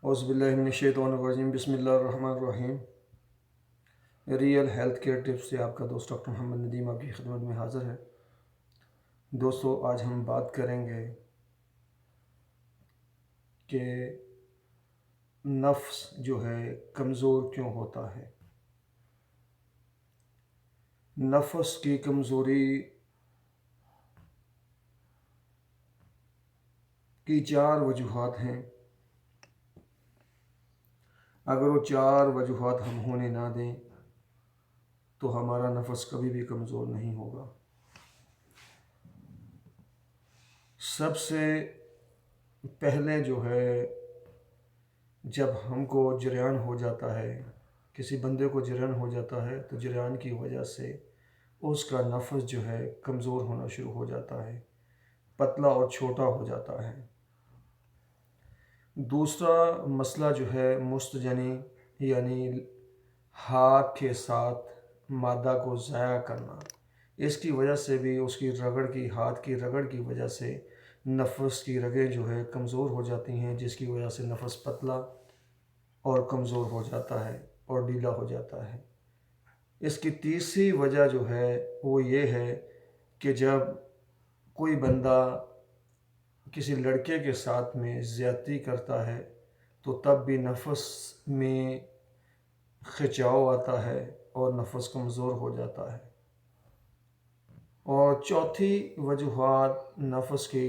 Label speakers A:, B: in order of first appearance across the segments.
A: اعوذ باللہ من الشیطان الرجیم، بسم اللہ الرحمن الرحیم۔ ریئل ہیلتھ کیئر ٹپس سے آپ کا دوست ڈاکٹر محمد ندیم آپ کی خدمت میں حاضر ہے۔ دوستو، آج ہم بات کریں گے کہ نفس جو ہے کمزور کیوں ہوتا ہے۔ نفس کی کمزوری کی 4 وجوہات ہیں۔ اگر وہ 4 وجوہات ہم ہونے نہ دیں تو ہمارا نفس کبھی بھی کمزور نہیں ہوگا۔ سب سے پہلے جو ہے، جب ہم کو جریان ہو جاتا ہے، کسی بندے کو جریان ہو جاتا ہے تو جریان کی وجہ سے اس کا نفس جو ہے کمزور ہونا شروع ہو جاتا ہے، پتلا اور چھوٹا ہو جاتا ہے۔ دوسرا مسئلہ جو ہے مستجنی، یعنی ہاتھ کے ساتھ مادہ کو ضائع کرنا، اس کی وجہ سے بھی اس کی ہاتھ کی رگڑ کی وجہ سے نفس کی رگیں جو ہے کمزور ہو جاتی ہیں، جس کی وجہ سے نفس پتلا اور کمزور ہو جاتا ہے اور ڈھیلا ہو جاتا ہے۔ اس کی تیسری وجہ جو ہے وہ یہ ہے کہ جب کوئی بندہ کسی لڑکے کے ساتھ میں زیادتی کرتا ہے تو تب بھی نفس میں کھچاؤ آتا ہے اور نفس کمزور ہو جاتا ہے۔ اور چوتھی وجوہات نفس کی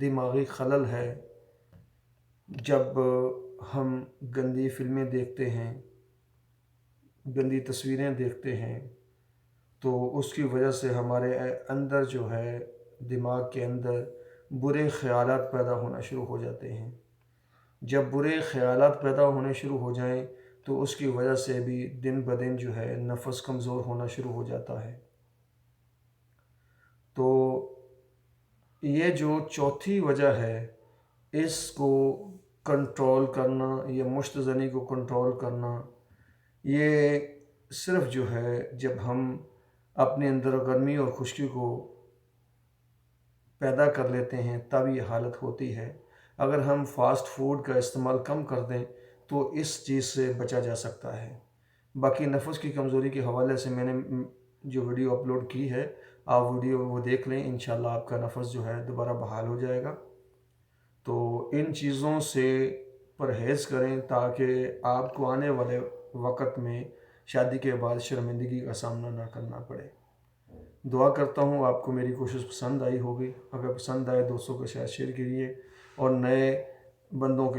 A: دماغی خلل ہے۔ جب ہم گندی فلمیں دیکھتے ہیں، گندی تصویریں دیکھتے ہیں، تو اس کی وجہ سے ہمارے اندر جو ہے، دماغ کے اندر برے خیالات پیدا ہونا شروع ہو جاتے ہیں۔ جب برے خیالات پیدا ہونے شروع ہو جائیں تو اس کی وجہ سے بھی دن بدن جو ہے نفس کمزور ہونا شروع ہو جاتا ہے۔ تو یہ جو چوتھی وجہ ہے، اس کو کنٹرول کرنا یا مستزنی کو کنٹرول کرنا، یہ صرف جو ہے جب ہم اپنے اندر گرمی اور خشکی کو پیدا کر لیتے ہیں تب یہ حالت ہوتی ہے۔ اگر ہم فاسٹ فوڈ کا استعمال کم کر دیں تو اس چیز سے بچا جا سکتا ہے۔ باقی نفس کی کمزوری کے حوالے سے میں نے جو ویڈیو اپلوڈ کی ہے، آپ ویڈیو وہ دیکھ لیں، انشاءاللہ آپ کا نفس جو ہے دوبارہ بحال ہو جائے گا۔ تو ان چیزوں سے پرہیز کریں تاکہ آپ کو آنے والے وقت میں شادی کے بعد شرمندگی کا سامنا نہ کرنا پڑے۔ دعا کرتا ہوں آپ کو میری کوشش پسند آئی ہوگی۔ اگر پسند آئے دوستوں کے ساتھ شیئر کیجیے اور نئے بندوں کے